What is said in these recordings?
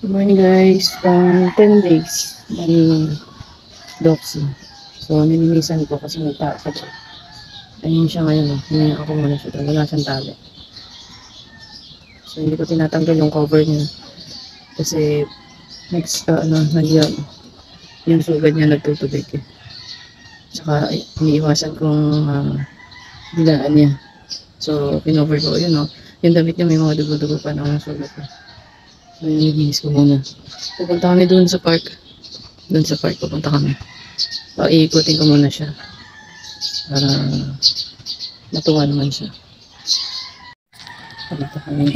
Good morning guys. 10 days ng doxy. So, nilinisan ko kasi may takot. Ayun siya ngayon. Hinayak ako muna siya. Wala siyang tali. So, hindi ko tinatanggal yung cover niya. Kasi, next, yung sugat niya nagtutubig eh. Tsaka, iniiwasan kong dilaan niya. So, pinover ko. Yun yung damit niya may mga dugo-dugo pa ng sugat niya. So, yun, nilinis ko muna. Pupunta kami doon sa park. Doon sa park pupunta kami. Iikutin ko muna siya para matuwa naman siya. Pupunta kami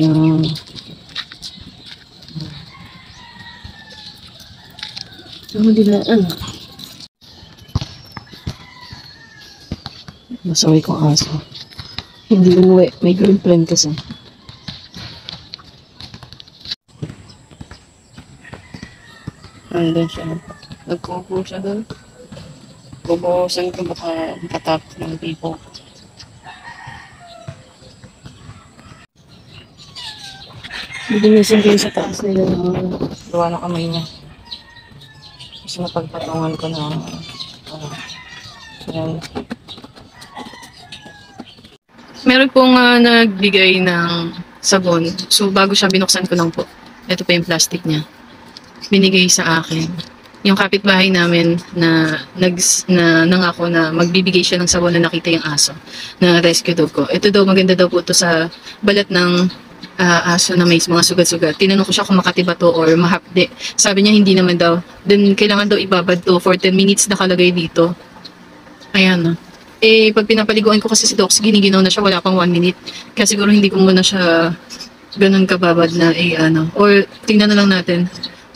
dilaan. Masaway kong aso. Hindi umuwi. May girlfriend kasi. Andun siya. Nagkupo siya doon. Bubuhusan ko baka makatap ng tipo. Binisin ko sa taas nila ng luwa ng kamay niya. Kasi napagpatungan ko na yan. Meron pong nagbigay ng sabon. So bago siya binuksan ko lang po. Ito pa yung plastic niya. Binigay sa akin. Yung kapitbahay namin na nangako na magbibigay siya ng sabon na nakita yung aso na rescue dog ko. Ito daw maganda daw po to sa balat ng aso na may mga sugat-sugat. Tinanong ko siya kung makatiba to or mahapde. Sabi niya hindi naman daw. Then kailangan daw ibabad to for 10 minutes nakalagay dito. Ayan pag pinapaliguan ko kasi si Dox, giniginaw na siya, wala pang 1 minute. Kaya siguro hindi ko muna siya ganun kababad na or tingnan na lang natin.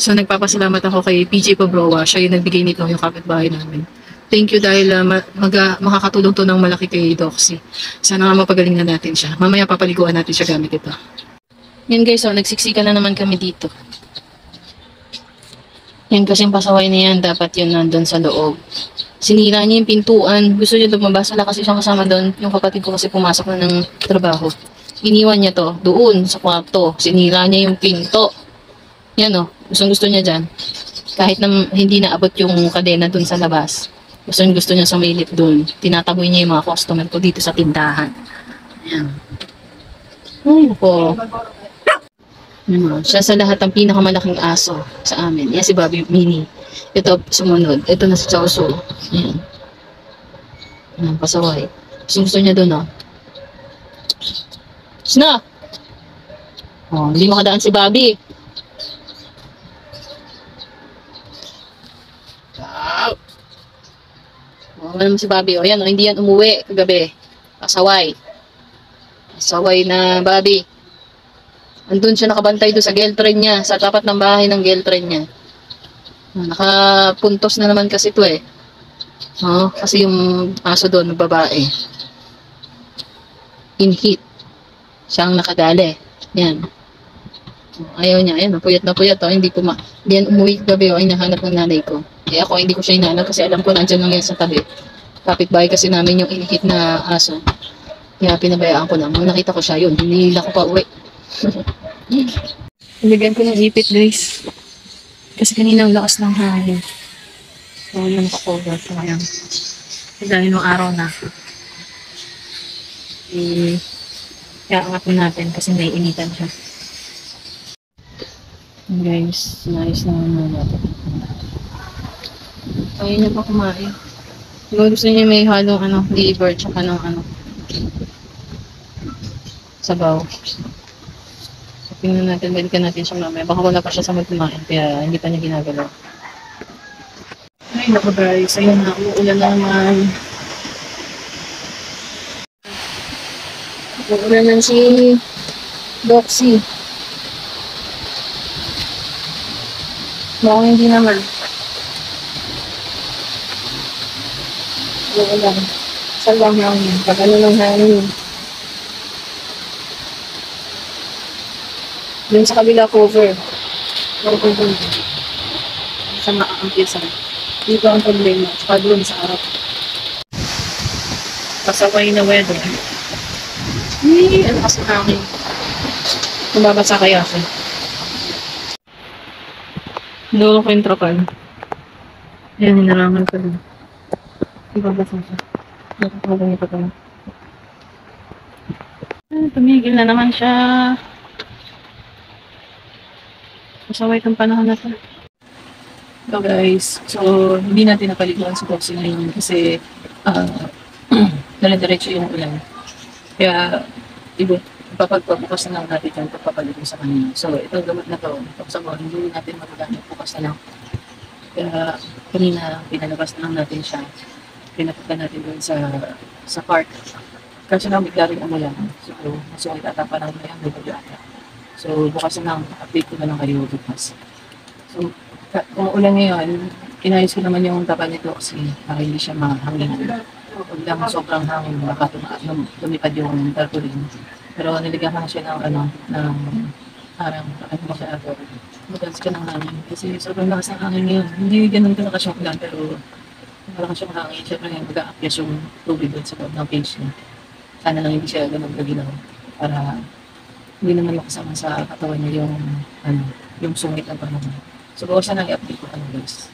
So, nagpapasalamat ako kay PJ Pabroa. Siya yung nagbigay nito, yung kapitbahay namin. Thank you dahil makakatulong to ng malaki kay Doxy. Sana nga mapagaling na natin siya. Mamaya papaliguan natin siya gamit ito. Yan guys, nagsiksika na naman kami dito. Yan kasing pasaway na yan, dapat yun nandun sa loob. Sinira niya yung pintuan. Gusto niya lumabas. Wala kasi siyang kasama doon. Yung kapatid ko kasi pumasok na ng trabaho. Iniwan niya to doon sa kwarto. Sinira niya yung pinto. Yan gusto niya dyan. Kahit na hindi naabot yung kadena dun sa labas. Gusto niya sumilip dun. Tinataboy niya yung mga customer ko dito sa tindahan. Ayan. Ay, po. Siya sa lahat ang pinakamalaking aso sa amin. Yan si Bobby Mini. Ito sumunod. Ito na si Chauso. Ayan. Ayan, pasaway. Gusto niya dun Sna! Hindi makadaan si Bobby. Naman si Bobby. Ayan hindi yan umuwi kagabi. Pasaway. Pasaway na Bobby. Andun siya nakabantay doon sa girlfriend niya. Sa tapat ng bahay ng girlfriend niya. Nakapuntos na naman kasi ito kasi yung aso doon, babae. In heat. Siya ang nakadali. Yan. Ayaw niya. Ayan, puyat na puyat. Hindi yan umuwi kagabi. Hinahanap ng nanay ko. Ako hindi ko siya hinanap kasi alam ko nandyan lang yan sa tabi. Kapitbahay kasi namin yung inhit na aso. Kaya pinabayaan ko lang. Nung nakita ko siya yun, hinihila ko pa uwi. Nilagyan ko ng ipit guys. Kasi kanina ang lakas ng hangin. So yun nakakover. So ayan. Dahil nung araw na. Kaya angatin natin kasi naiinitan siya. Guys, nice naman natin. Ayaw niya pa kumain. Gusto niya may halong liver tsaka ng sabaw. So, tingnan natin, balikan natin siya mamaya. Baka wala pa siya sa magkumain kaya hindi pa niya ginagalaw. Ay, naku guys. Ayun na, uulan na naman. Uulan na si Doxy. Baka hindi naman. Uulan. Salwang hangin. Pag ng hangin. Doon sa kabila cover. Sa maaampisan. Dito ang problema. Saka doon sa harap. Pasaway na weather. Ang lakas ng hangin. Kumabasa kaya siya. Dulo ko yung trapal. Ayan, hinarangan ko lang. Ibabasa siya. Nakakabang ito pa. Tumigil na naman siya. Masaway itong panahon na to. So guys, so hindi natin napaliguan si Boxing ngayon kasi dala-diretso yung ulan. Kaya ipapagpabukas na lang natin yung pagpapaligo sa kanina. So itong gamot na to, sa mga hindi natin magagamit bukas na lang. Kaya kanina pinalabas na lang natin siya. Pinapunta natin doon sa park. Kasi lang bigla rin umulan. So itatapan lang na yan, may bagyo. So bukas na lang, update ko na lang kayo bukas. So kung ulan ngayon, inayos ko naman yung tapa nito kasi para hindi siya mahangin. Pag lang sobrang hangin, baka lumipad yung tarpaulin. Pero niligyan ko na siya ng parang ba siya magas ka ng hangin. Kasi sobrang lakas ng hangin ngayon. Hindi ganun kalakas yung ulan, pero malakas yung hangin. Siyempre mag-a-appear yung tubig doon sa loob ng page niya. Sana lang hindi siya ganun kaginaw para hindi naman makasama sa katawan niya yung sungit ng panahon. So, bawasan lang i-update ko guys.